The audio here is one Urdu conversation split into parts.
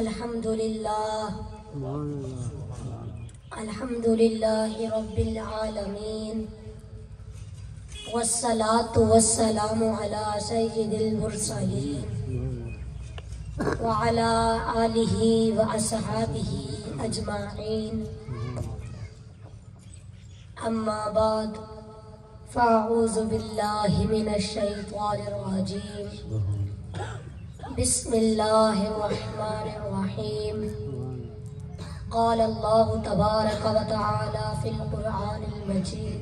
الحمدللہ رب العالمین والصلاة والسلام علی سید المرسلین وعلی آلہ واصحابہ اجمعین اما بعد فاعوذ باللہ من الشیطان الرجیم بسم اللہ الرحمن الرحیم قال اللہ تبارک و تعالی فی القرآن المجید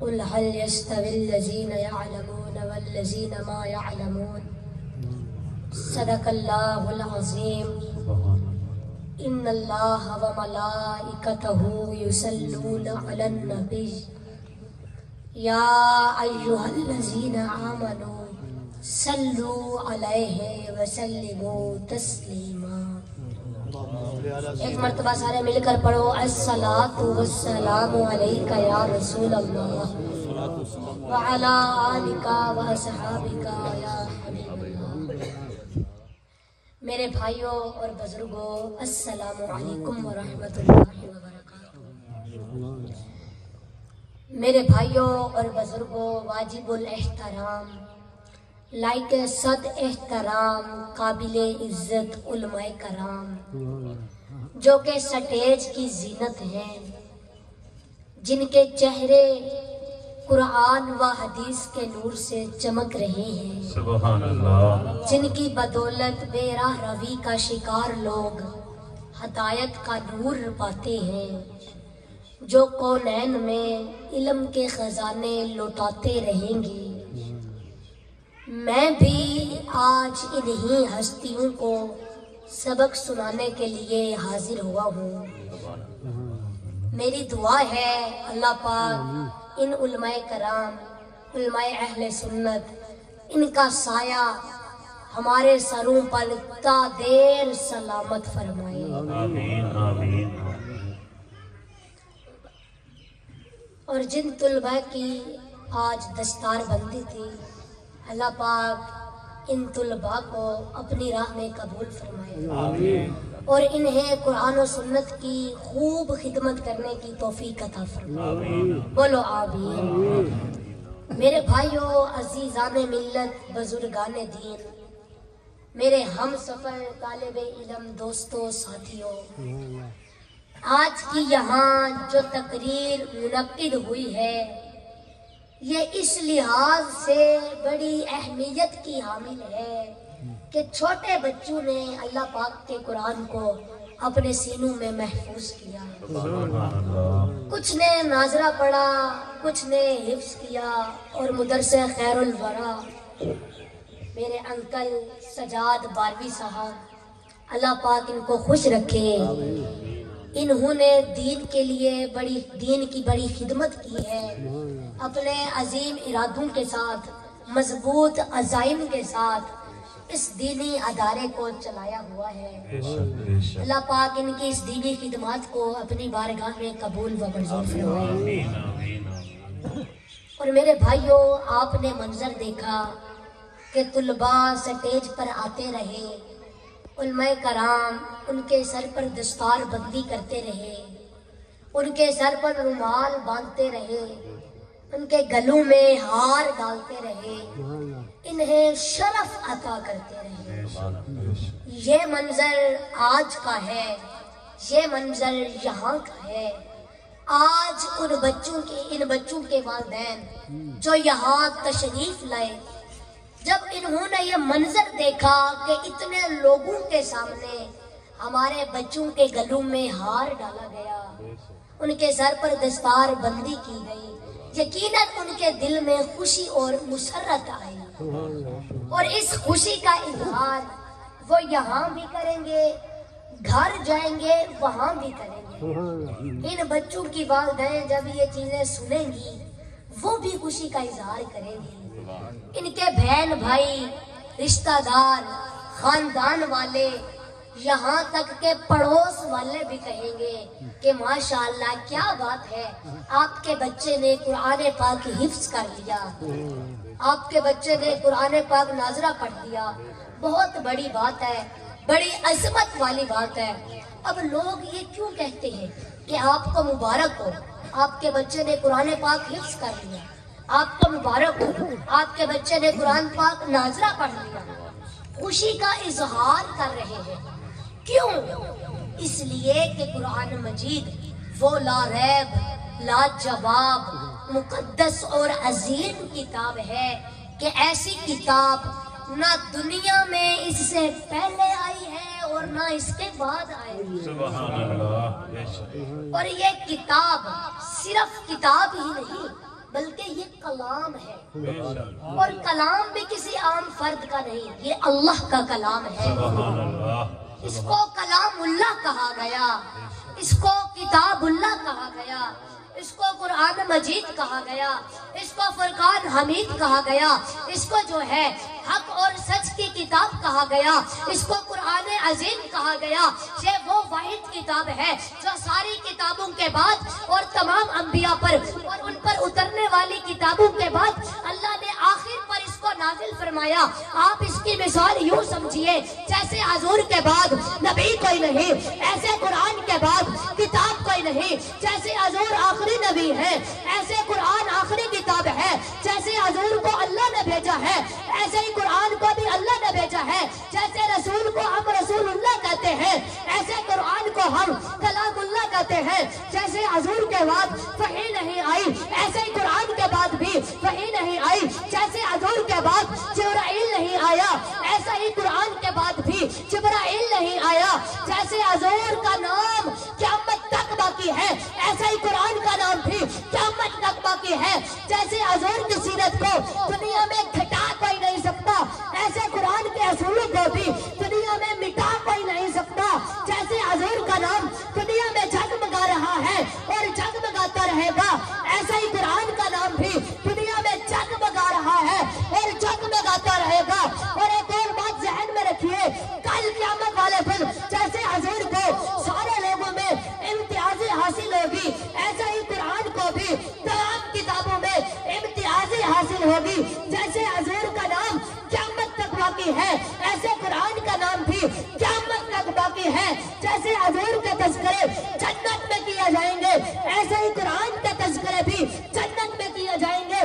قل هل يستوي الذين يعلمون والذين ما يعلمون صدق اللہ العظیم ان اللہ وملائکتہ یصلون علی النبی یا ایہا الذین آمنوا صلوا علیہ وسلموا تسلیما۔ ایک مرتبہ سارے مل کر پڑھو الصلاۃ والسلام علیک یا رسول اللہ وعلی آلک واصحابک یا حبیب اللہ۔ میرے بھائیوں اور بزرگوں السلام علیکم ورحمۃ اللہ وبرکاتہ۔ میرے بھائیوں اور بزرگوں واجب الاحترام لائق صد احترام قابل عزت علماء کرام جو کہ سٹیج کی زینت ہیں، جن کے چہرے قرآن و حدیث کے نور سے چمک رہے ہیں، سبحان اللہ، جن کی بدولت بے راہ روی کا شکار لوگ ہدایت کا نور پاتے ہیں، جو کونین میں علم کے خزانے لوٹاتے رہیں گے۔ میں بھی آج انہی ہستیوں کو سبق سنانے کے لیے حاضر ہوا ہوں۔ میری دعا ہے اللہ پاک ان علماء کرام، علماء اہل سنت، ان کا سایہ ہمارے سروں پر تا دیر سلامت فرمائے۔ آمین آمین۔ اور جن طلباء کی آج دستار بندی تھی، اللہ پاک ان طلباء کو اپنی راہ میں قبول فرمائے اور انہیں قرآن و سنت کی خوب خدمت کرنے کی توفیق عطا فرمائے۔ بولو آمین۔ میرے بھائیوں، عزیزان ملت، بزرگان دین، میرے ہم سفر طالب علم دوستوں، ساتھیوں، آج کی یہاں جو تقریر منعقد ہوئی ہے یہ اس لحاظ سے بڑی اہمیت کی حامل ہے کہ چھوٹے بچوں نے اللہ پاک کے قرآن کو اپنے سینوں میں محفوظ کیا، کچھ نے ناظرہ پڑھا، کچھ نے حفظ کیا، اور مدرسہ خیر الورا میرے انکل سجاد باروی صاحب، اللہ پاک ان کو خوش رکھے، انہوں نے دین کے لیے دین کی بڑی خدمت کی ہے، اپنے عظیم ارادوں کے ساتھ، مضبوط عزائم کے ساتھ اس دینی ادارے کو چلایا ہوا ہے۔ اللہ پاک ان کی اس دینی خدمات کو اپنی بارگاہ میں قبول و منظور فرمائے۔ اور میرے بھائیوں، آپ نے منظر دیکھا کہ طلباء سٹیج پر آتے رہے، علماء کرام ان کے سر پر دستار بندی کرتے رہے، ان کے سر پر رومال باندھتے رہے، ان کے گلوں میں ہار ڈالتے رہے، انہیں شرف عطا کرتے رہے۔ یہ منظر آج کا ہے، یہ منظر یہاں کا ہے۔ آج ان بچوں کے والدین جو یہاں تشریف لائے، جب انہوں نے یہ منظر دیکھا کہ اتنے لوگوں کے سامنے ہمارے بچوں کے گلوں میں ہار ڈالا گیا، ان کے سر پر دستار بندی کی گئی، یقیناً ان کے دل میں خوشی اور مسرت آئی، اور اس خوشی کا اظہار وہ یہاں بھی کریں گے، گھر جائیں گے وہاں بھی کریں گے۔ ان بچوں کی والدین جب یہ چیزیں سنیں گی وہ بھی خوشی کا اظہار کریں گی، ان کے بہن بھائی، رشتہ دار، خاندان والے، یہاں تک کہ پڑوس والے بھی کہیں گے کہ ماشاءاللہ کیا بات ہے، آپ کے بچے نے قرآن پاک حفظ کر لیا، آپ کے بچے نے قرآن پاک ناظرہ پڑھ لیا، بہت بڑی بات ہے۔ بڑی عظمت والی بات ہے۔ اب لوگ یہ کیوں کہتے ہیں کہ آپ کو مبارک ہو، آپ کے بچے نے قرآن پاک حفظ کر لیا، آپ کو مبارک ہو، آپ کے بچے نے قرآن پاک ناظرہ پڑھ لیا، خوشی کا اظہار کر رہے ہیں۔ کیوں؟ اس لیے کہ قرآن مجید وہ لا ریب، لا جواب، مقدس اور عظیم کتاب ہے کہ ایسی کتاب نہ دنیا میں اس سے پہلے آئی ہے اور نہ اس کے بعد آئے گی۔ سبحان اللہ۔ اور یہ کتاب صرف کتاب ہی نہیں بلکہ یہ کلام ہے، اور کلام بھی کسی عام فرد کا نہیں، یہ اللہ کا کلام ہے۔ سبحان اللہ۔ اس کو کلام اللہ کہا گیا، اس کو کتاب اللہ کہا گیا، اس کو قرآن مجید کہا گیا، اس کو فرقان حمید کہا گیا، اس کو جو ہے حق اور سچ کی کتاب کہا گیا، اس کو قرآن عظیم کہا گیا۔ یہ وہ واحد کتاب ہے جو ساری کتابوں کے بعد اور تمام انبیاء پر اور ان پر اترنے والی کتابوں کے بعد اللہ نے آخر پر اس کو نازل فرمایا۔ آپ اس کی مثال یوں سمجھیے جیسے حضور کے بعد نبی کوئی نہیں، ایسے قرآن کے بعد کتاب کوئی نہیں۔ جیسے حضور آخری نبی ہے، ایسے قرآن آخری کتاب ہے۔ جیسے حضور کو اللہ نے بھیجا ہے، ایسے ہی قرآن کو بھی اللہ نے بھیجا ہے۔ جیسے رسول کو ہم رسول اللہ کہتے ہیں، ایسے قرآن کو ہم کلام اللہ کہتے ہیں۔ جیسے حضور کے بعد وحی نہیں آئی، ایسے ہی قرآن کے بعد بھی وحی نہیں آئی۔ جیسے حضور کے بعد جبرائیل نہیں آیا، ایسا ہی قرآن کے بعد بھی جبرائیل نہیں آیا۔ جیسے حضور کا نام قیامت تک باقی ہے، ایسا ہی قرآن کا نام بھی قیامت تک باقی ہے۔ جیسے حضور کی سیرت کو دنیا میں گھٹا کوئی نہیں سکتا، ایسے قرآن کے اصولوں کو بھی دنیا میں مٹا کوئی نہیں سکتا۔ جیسے حضور کا نام دنیا میں جگمگا رہا ہے اور جگمگاتا رہے گا، ایسا ہی قرآن کا نام بھی دنیا میں جگمگا رہا ہے اور جگمگاتا رہے گا۔ اور ایک اور بات ذہن میں رکھیے، کل قیامت والے دن جیسے حضور کو سارے لوگوں میں امتیازی حاصل ہوگی، ایسا ہی قرآن کو بھی تمام کتابوں میں امتیازی حاصل ہوگی۔ جیسے حضور کا نام قیامت تک باقی ہے، ایسے قرآن کا نام بھی قیامت تک باقی ہے۔ جیسے حضور کے تذکرے جنت میں کیے جائیں گے، ایسے ہی قرآن کے تذکرے بھی جنت میں کیے جائیں گے۔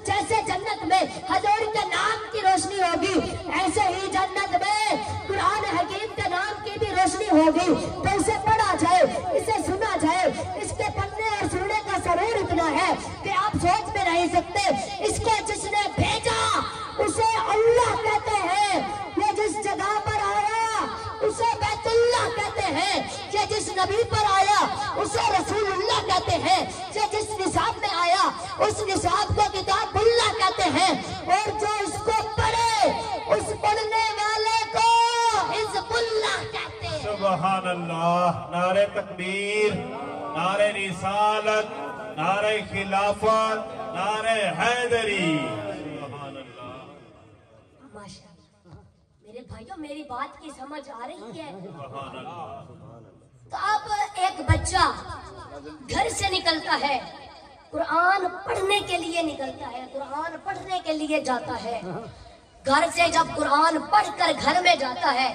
جیسے جنت میں حضور کے نام کی روشنی ہوگی، ایسے ہی جنت میں قرآن حکیم کے نام کی بھی روشنی ہوگی۔ تو اسے پڑھا جائے، اسے سنا جائے، اس کے پڑھنے اور سننے کا سرور اتنا ہے کہ آپ سوچ میں نہیں سکتے۔ اس کو جس نے بھیجا اسے اللہ کہتے ہیں، یہ جس جگہ پر آیا اسے بیت اللہ کہتے ہیں، یہ جس نبی پر آیا اسے رسول اللہ کہتے ہیں، یہ جس نصاب میں آیا اس نصاب کو کتاب اللہ کہتے ہیں، اور جو اس کو پڑھے اس پڑھنے والے کو حزب اللہ کہتے ہیں۔ سبحان اللہ۔ نعرہ تکبیر، نعرہ رسالت، نعرہ خلافت، نعرہ حیدری۔ سبحان اللہ۔ ماشاءاللہ۔ میرے بھائیوں میری بات کی سمجھ آ رہی ہے؟ سبحان اللہ۔ تو اب ایک بچہ گھر سے نکلتا ہے، قرآن پڑھنے کے لیے نکلتا ہے، قرآن پڑھنے کے لیے جاتا ہے۔ گھر سے جب قرآن پڑھ کر گھر میں جاتا ہے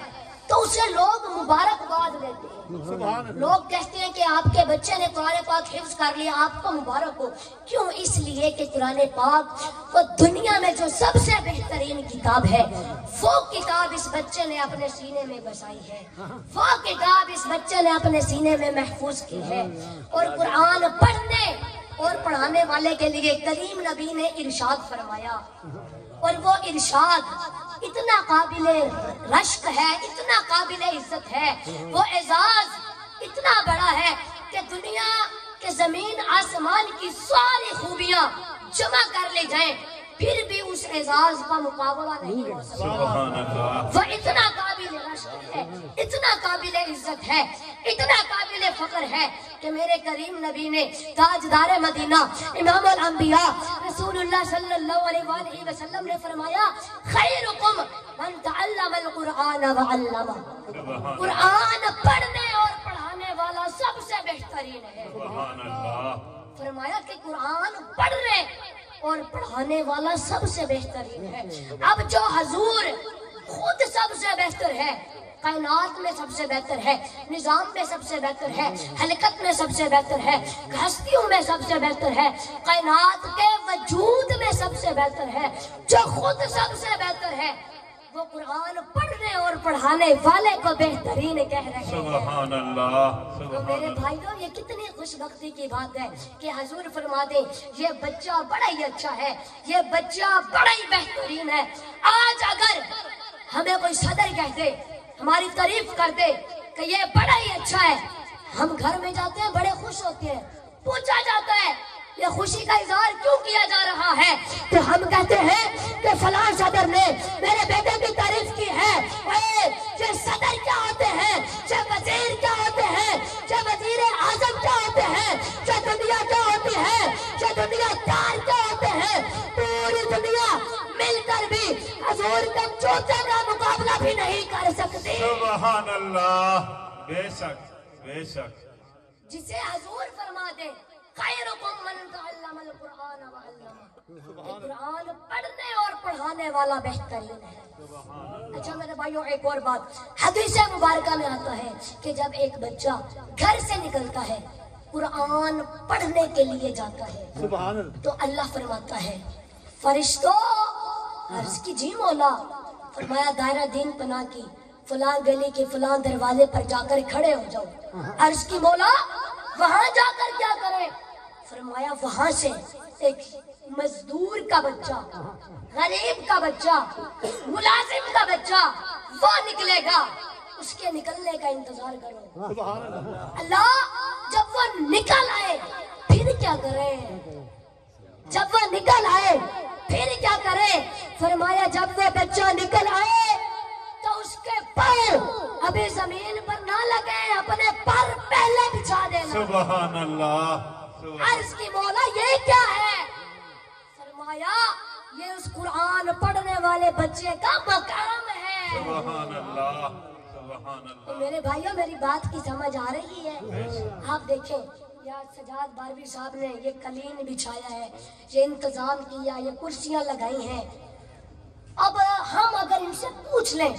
تو اسے لوگ مبارکباد دیتے ہیں۔ لوگ کہتے ہیں کہ آپ کے بچے نے قرآن پاک حفظ کر لیا، آپ کو مبارک ہو۔ کیوں؟ اس لیے کہ قرآن پاک وہ دنیا میں جو سب سے بہترین کتاب ہے، وہ کتاب اس بچے نے اپنے سینے میں بسائی ہے، وہ کتاب اس بچے نے اپنے سینے میں محفوظ کی ہے۔ اور قرآن پڑھنے اور پڑھانے والے کے لیے کریم نبی نے ارشاد فرمایا، اور وہ ارشاد اتنا قابل رشک ہے، اتنا قابل عزت ہے، وہ اعزاز اتنا بڑا ہے کہ دنیا کے زمین آسمان کی ساری خوبیاں جمع کر لے جائیں پھر بھی اس اعزاز کا مقابلہ نہیں ہو سکتا۔ سبحان اللہ۔ وہ اتنا قابل رشک ہے، اتنا قابل عزت ہے، اتنا قابل فخر ہے کہ میرے کریم نبی نے تاجدار مدینہ امام الانبیاء رسول اللہ صلی اللہ علیہ وآلہ وسلم نے فرمایا، خیرکم من تعلم القرآن وعلمہ۔ قرآن پڑھنے اور پڑھانے والا سب سے بہترین ہے۔ سبحان اللہ۔ فرمایا کہ قرآن پڑھنے اور پڑھانے والا سب سے بہترین ہے۔ اب جو حضور خود سب سے بہتر ہے، کائنات میں سب سے بہتر ہے، نظام میں سب سے بہتر ہے، حلقت میں سب سے بہتر ہے، ہستیوں میں سب سے بہتر ہے، کائنات کے وجود میں سب سے بہتر ہے، جو خود سب سے بہتر ہے وہ قرآن پڑھنے اور پڑھانے والے کو بہترین کہہ رہے ہیں۔ سبحان اللہ، تو میرے بھائیوں یہ کتنی خوش بختی کی بات ہے کہ حضور فرما دیں یہ بچہ بڑا ہی اچھا ہے، یہ بچہ بڑا ہی بہترین ہے۔ آج اگر ہمیں کوئی صدر کہہ دے، ہماری تعریف کر دے کہ یہ بڑا ہی اچھا ہے، ہم گھر میں جاتے ہیں بڑے خوش ہوتے ہیں، پوچھا جاتا ہے یہ خوشی کا اظہار کیوں کیا جا رہا ہے، تو ہم کہتے ہیں کہ فلاں صدر نے میرے بیٹے کی تعریف کی ہے۔ یہ صدر کیا ہوتے ہیں، یہ وزیر کیا ہوتے ہیں، یہ وزیر اعظم کیا ہوتے ہیں، یہ دنیا کیا ہوتی ہے، یہ دنیا دار کیا ہوتے ہیں، پوری دنیا مل کر بھی حضور کے چوتھے کا مقابلہ بھی نہیں کر سکتی۔ سبحان اللہ، بے شک بے شک، جسے حضور فرما دے خیرکم من تعلم القرآن وعلمہ، قرآن پڑھنے اور پڑھانے والا بہترین ہے۔ اچھا میرے بھائیوں ایک اور بات حدیث مبارکہ میں آتا ہے کہ جب ایک بچہ گھر سے نکلتا ہے قرآن پڑھنے کے لیے جاتا ہے تو اللہ فرماتا ہے فرشتوں، عرض کی جی مولا، فرمایا دائرہ دین پناہ کی فلاں گلی کے فلاں دروازے پر جا کر کھڑے ہو جاؤ۔ عرض کی مولا وہاں جا کر کیا کریں، فرمایا وہاں سے ایک مزدور کا بچہ، غریب کا بچہ، ملازم کا بچہ وہ نکلے گا، اس کے نکلنے کا انتظار کرو۔ اللہ جب وہ نکل آئے پھر کیا کریں، جب وہ نکل آئے پھر کیا کریں، فرمایا جب وہ بچہ نکل آئے تو اس کے پاؤں ابھی زمین پر نہ لگے، اپنے پر پہلے بچھا دینا۔ سبحان اللہ، عرض کی مولا یہ کیا ہے، فرمایا یہ اس قرآن پڑھنے والے بچے کا مقام ہے۔ سبحان اللہ، سبحان تو اللہ، میرے بھائیوں میری بات کی سمجھ آ رہی ہے؟ آپ دیکھیں یا سجاد باروی صاحب نے یہ قلین بچھایا ہے، یہ انتظام کیا، یہ کرسیاں لگائی ہیں۔ اب ہم اگر ان سے پوچھ لیں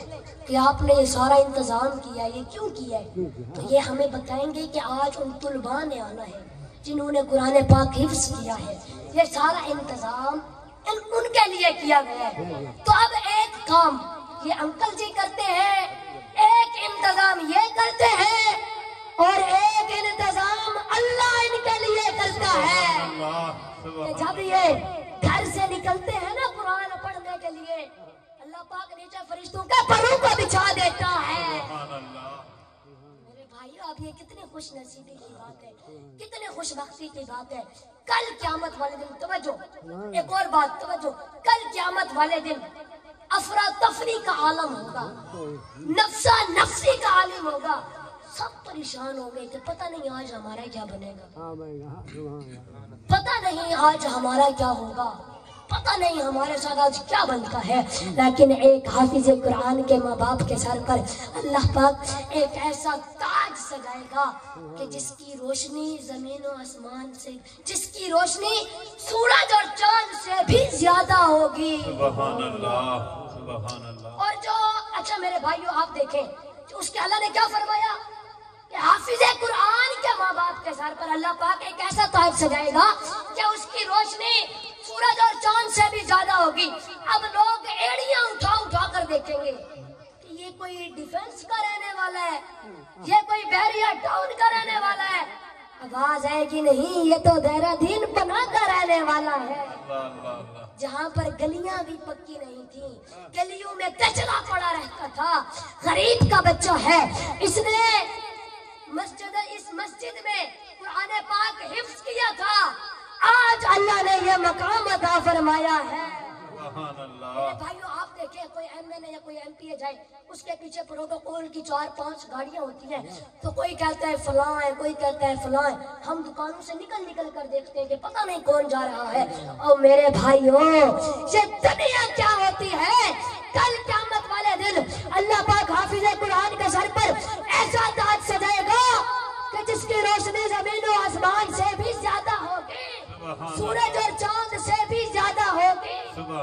کہ آپ نے یہ سارا انتظام کیا، یہ کیوں کیا ہے، تو یہ ہمیں بتائیں گے کہ آج ان طلباء نے آنا ہے جنہوں نے قرآن پاک حفظ کیا ہے، یہ سارا انتظام ان کے لیے کیا گیا ہے۔ تو اب ایک کام یہ انکل جی کرتے ہیں، ایک انتظام یہ کرتے ہیں، اور ایک انتظام اللہ ان کے لیے کرتا ہے کہ جب یہ گھر سے نکلتے ہیں نا قرآن پڑھنے کے لیے، اللہ پاک نیچے فرشتوں کے پروں کو بچھا دیتا ہے۔ میرے بھائیو اب یہ کتنی خوش نصیبی کی بات ہے، کتنی خوش بختی کی بات ہے۔ کل قیامت والے دن توجہ، ایک اور بات توجہ، کل قیامت والے دن افراتفری کا عالم ہوگا، نفسا نفسی کا عالم ہوگا، سب پریشان ہو گئے کہ پتہ نہیں آج ہمارا کیا بنے گا، پتہ نہیں آج ہمارا کیا ہوگا، پتہ نہیں ہمارے ساتھ آج کیا بنتا ہے۔ لیکن ایک حافظ قرآن کے ماں باپ کے سر پر اللہ پاک ایک ایسا تاج سجائے گا کہ جس کی روشنی زمین و آسمان سے، جس کی روشنی سورج اور چاند سے بھی زیادہ ہوگی۔ سبحان اللہ، سبحان اللہ۔ اور جو اچھا میرے بھائیو آپ دیکھیں اس کے اللہ نے کیا فرمایا کہ حافظ قرآن کے ماں باپ کے سر پر اللہ پاک ایک ایسا تاج سجائے گا کہ اس کی روشنی سورج اور چاند سے بھی زیادہ ہوگی۔ اب لوگ ایڑیاں اٹھا اٹھا کر دیکھیں گے کہ یہ کوئی ڈیفنس کا رہنے والا ہے، یہ کوئی بیریا ٹاؤن کا رہنے والا ہے، آواز آئے گی نہیں یہ تو دائرہ دین بنا کر رہنے والا ہے۔ جہاں پر گلیاں بھی پکی نہیں تھیں، گلیوں میں کچرا پڑا رہتا تھا، غریب کا بچہ ہے، اس نے اس مسجد میں قرآن پاک حفظ کیا تھا، آج اللہ نے یہ مقام عطا فرمایا ہے۔ سبحان اللہ۔ بھائیو آپ دیکھیں کوئی ایم این اے یا کوئی ایم پی اے جائے، اس کے پیچھے پروٹوکول کی 4-5 گاڑیاں ہوتی ہیں، تو کوئی کہتا ہے فلاں ہے، کوئی کہتا ہے فلاں ہے، ہم دکانوں سے نکل کر دیکھتے ہیں کہ پتہ نہیں کون جا رہا ہے۔ اور میرے بھائیو یہ دنیا کیا ہوتی ہے، کل قیامت والے دن اللہ پاک حافظ قرآن کے سر پر ایسا تاج سجائے گا کہ جس کی روشنی زمین و آسمان سے بھی زیادہ ہوگی، سورج اور چاند سے بھی زیادہ ہوگی۔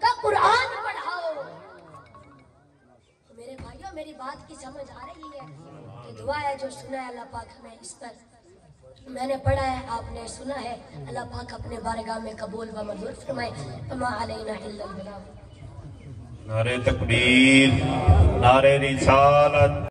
کا قرآن پڑھاؤ۔ تو میرے بھائیوں میری بات کی سمجھ آ رہی ہے کہ دعا ہے جو سنا ہے اللہ پاک ہمیں اس پر، میں نے پڑھا ہے آپ نے سنا ہے، اللہ پاک اپنے بارگاہ میں قبول و منظور فرمائے۔ فما علینا الا البلاغ۔ نعرہ تکبیر، نعرہ رسالت۔